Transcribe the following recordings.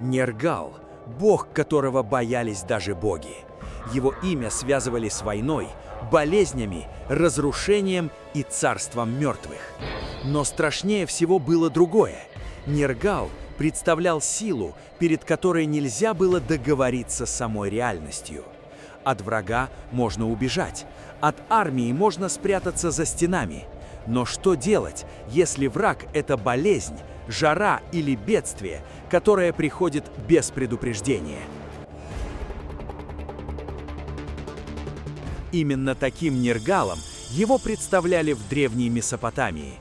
Нергал – бог, которого боялись даже боги. Его имя связывали с войной, болезнями, разрушением и царством мертвых. Но страшнее всего было другое. Нергал представлял силу, перед которой нельзя было договориться с самой реальностью. От врага можно убежать, от армии можно спрятаться за стенами. Но что делать, если враг – это болезнь, жара или бедствие, которое приходит без предупреждения? Именно таким Нергалом его представляли в древней Месопотамии.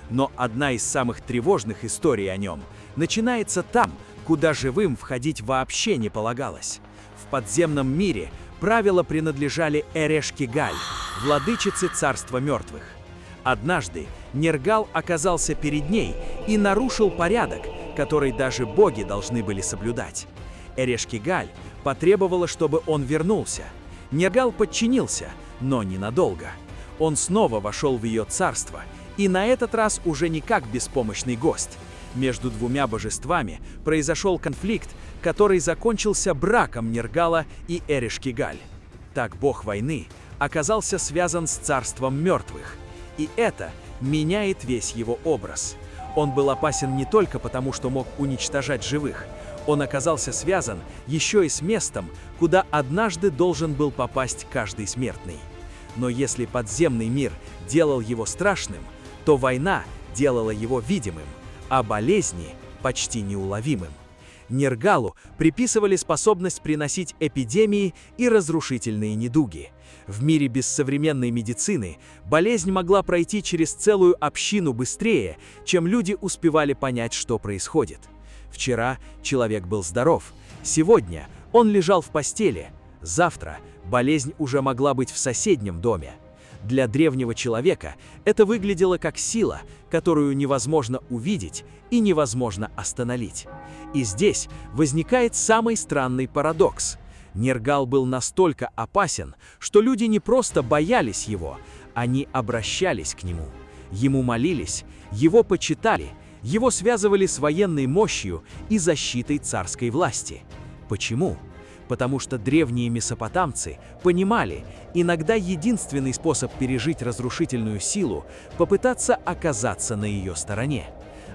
Но одна из самых тревожных историй о нем начинается там, куда живым входить вообще не полагалось. В подземном мире правила принадлежали Эрешки-Галь, владычице царства мертвых. Однажды Нергал оказался перед ней и нарушил порядок, который даже боги должны были соблюдать. Эрешки-Галь потребовала, чтобы он вернулся. Нергал подчинился, но ненадолго. Он снова вошел в ее царство, и на этот раз уже не как беспомощный гость. Между двумя божествами произошел конфликт, который закончился браком Нергала и Эрешки-Галь. Так бог войны оказался связан с царством мертвых. И это меняет весь его образ. Он был опасен не только потому, что мог уничтожать живых. Он оказался связан еще и с местом, куда однажды должен был попасть каждый смертный. Но если подземный мир делал его страшным, то война делала его видимым, а болезни – почти неуловимым. Нергалу приписывали способность приносить эпидемии и разрушительные недуги. В мире без современной медицины болезнь могла пройти через целую общину быстрее, чем люди успевали понять, что происходит. Вчера человек был здоров, сегодня он лежал в постели, завтра болезнь уже могла быть в соседнем доме. Для древнего человека это выглядело как сила, которую невозможно увидеть и невозможно остановить. И здесь возникает самый странный парадокс. Нергал был настолько опасен, что люди не просто боялись его, они обращались к нему. Ему молились, его почитали, его связывали с военной мощью и защитой царской власти. Почему? Потому что древние месопотамцы понимали, иногда единственный способ пережить разрушительную силу – попытаться оказаться на ее стороне.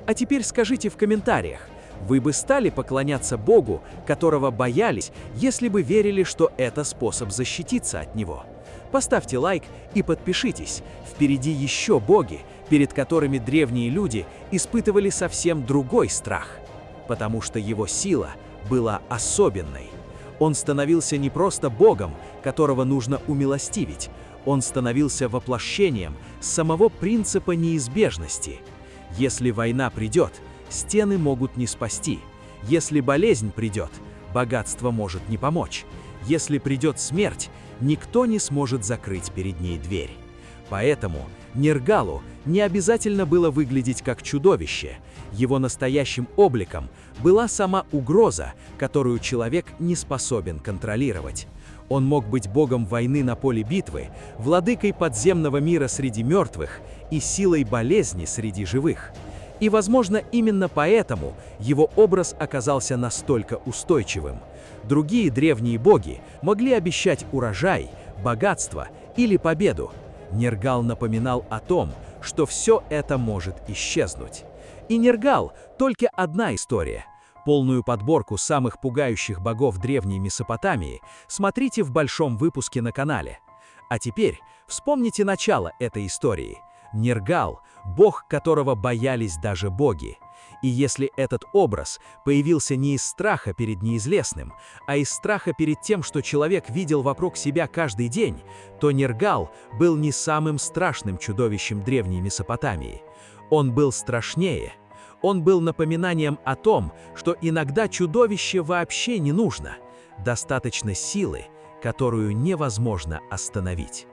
А теперь скажите в комментариях, вы бы стали поклоняться Богу, которого боялись, если бы верили, что это способ защититься от него? Поставьте лайк и подпишитесь, впереди еще боги, перед которыми древние люди испытывали совсем другой страх, потому что его сила была особенной. Он становился не просто богом, которого нужно умилостивить, он становился воплощением самого принципа неизбежности. Если война придет, стены могут не спасти. Если болезнь придет, богатство может не помочь. Если придет смерть, никто не сможет закрыть перед ней дверь. Поэтому Нергалу не обязательно было выглядеть как чудовище. Его настоящим обликом была сама угроза, которую человек не способен контролировать. Он мог быть богом войны на поле битвы, владыкой подземного мира среди мертвых и силой болезни среди живых. И, возможно, именно поэтому его образ оказался настолько устойчивым. Другие древние боги могли обещать урожай, богатство или победу. Нергал напоминал о том, что все это может исчезнуть. И Нергал – только одна история. Полную подборку самых пугающих богов древней Месопотамии смотрите в большом выпуске на канале. А теперь вспомните начало этой истории. Нергал – бог, которого боялись даже боги. И если этот образ появился не из страха перед неизвестным, а из страха перед тем, что человек видел вокруг себя каждый день, то Нергал был не самым страшным чудовищем древней Месопотамии. Он был страшнее. Он был напоминанием о том, что иногда чудовище вообще не нужно. Достаточно силы, которую невозможно остановить.